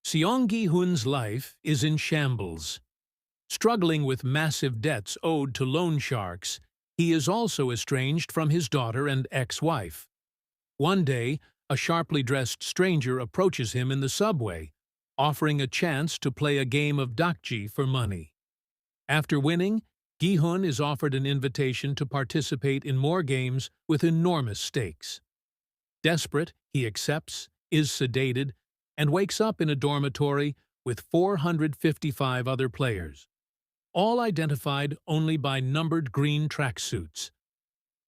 Seong Gi-hun's life is in shambles. Struggling with massive debts owed to loan sharks, he is also estranged from his daughter and ex-wife. One day, a sharply dressed stranger approaches him in the subway, offering a chance to play a game of dakji for money. After winning, Gi-hun is offered an invitation to participate in more games with enormous stakes. Desperate, he accepts, is sedated, and wakes up in a dormitory with 455 other players, all identified only by numbered green tracksuits.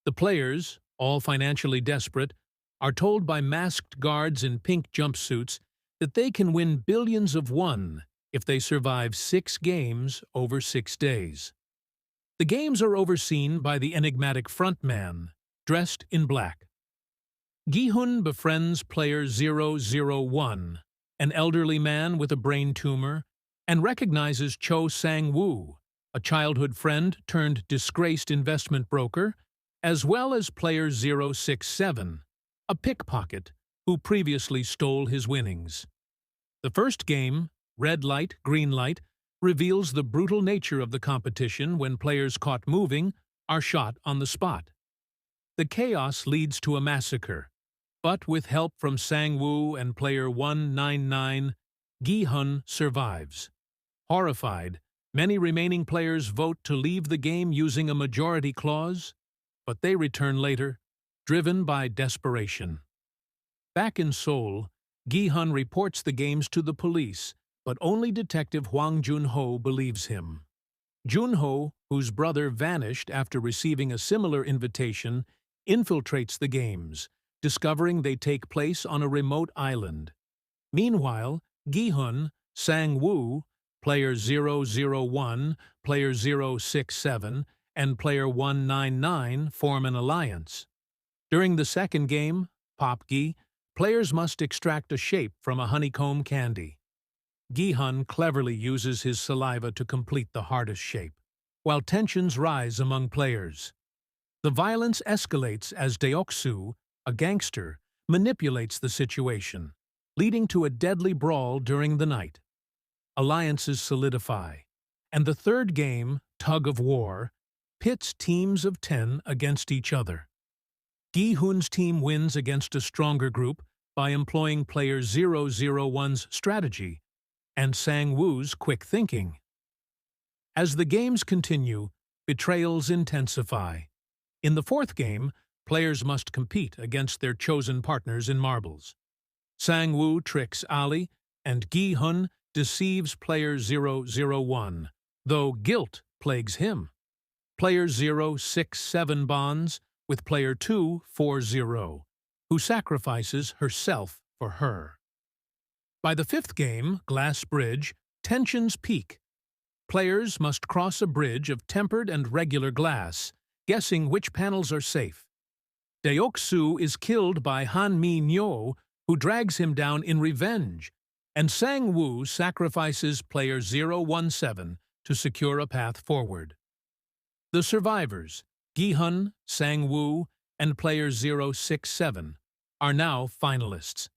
The players, all financially desperate, are told by masked guards in pink jumpsuits that they can win billions of won if they survive 6 games over 6 days. The games are overseen by the enigmatic frontman, dressed in black. Gi-hun befriends player 001, an elderly man with a brain tumor, and recognizes Cho Sang-woo, a childhood friend turned disgraced investment broker, as well as player 067, a pickpocket who previously stole his winnings. The first game, Red Light, Green Light, reveals the brutal nature of the competition when players caught moving are shot on the spot. The chaos leads to a massacre, but with help from Sang-woo and player 199, Gi-hun survives. Horrified, many remaining players vote to leave the game using a majority clause, but they return later, driven by desperation. Back in Seoul, Gi-hun reports the games to the police, but only Detective Hwang Jun-ho believes him. Jun-ho, whose brother vanished after receiving a similar invitation, infiltrates the games, discovering they take place on a remote island. Meanwhile, Gi-hun, Sang-woo, player 001, player 067, and player 199 form an alliance. During the second game, Popgi, players must extract a shape from a honeycomb candy. Gi-hun cleverly uses his saliva to complete the hardest shape, while tensions rise among players. The violence escalates as Deok-soo, a gangster, manipulates the situation, leading to a deadly brawl during the night. Alliances solidify, and the third game, Tug of War, pits teams of 10 against each other. Gi-hun's team wins against a stronger group by employing player 001's strategy and Sang-woo's quick thinking. As the games continue, betrayals intensify. In the fourth game, players must compete against their chosen partners in marbles. Sang-woo tricks Ali, and Gi-hun deceives player 001, though guilt plagues him. Player 067 bonds with player 240, who sacrifices herself for her. By the fifth game, Glass Bridge, tensions peak. Players must cross a bridge of tempered and regular glass, guessing which panels are safe. Deok-soo is killed by Han Mi-nyo, who drags him down in revenge, and Sang-woo sacrifices player 017 to secure a path forward. The survivors, Gi-hun, Sang-woo, and player 067, are now finalists.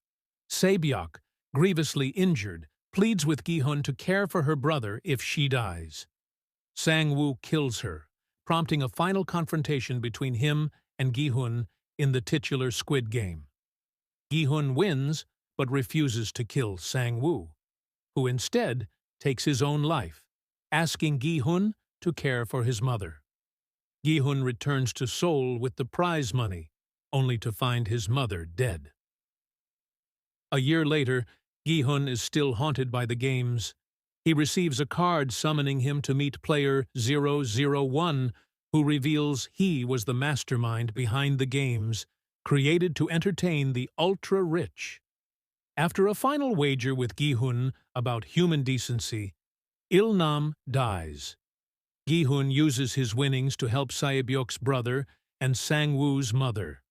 Se-byuk, grievously injured, pleads with Gi-hun to care for her brother if she dies. Sang-woo kills her, prompting a final confrontation between him and Gi-hun in the titular Squid Game. Gi-hun wins, but refuses to kill Sang-woo, who instead takes his own life, asking Gi-hun to care for his mother. Gi-hun returns to Seoul with the prize money, only to find his mother dead. A year later, Gi-hun is still haunted by the games. He receives a card summoning him to meet player 001, who reveals he was the mastermind behind the games, created to entertain the ultra-rich. After a final wager with Gi-hun about human decency, Il-nam dies. Gi-hun uses his winnings to help Se-byuk's brother and Sang-woo's mother.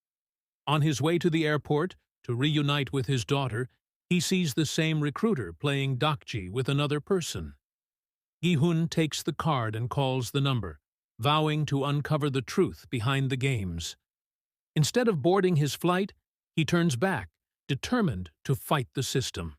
On his way to the airport to reunite with his daughter, he sees the same recruiter playing dakji with another person. Gi-hun takes the card and calls the number, vowing to uncover the truth behind the games. Instead of boarding his flight, he turns back, determined to fight the system.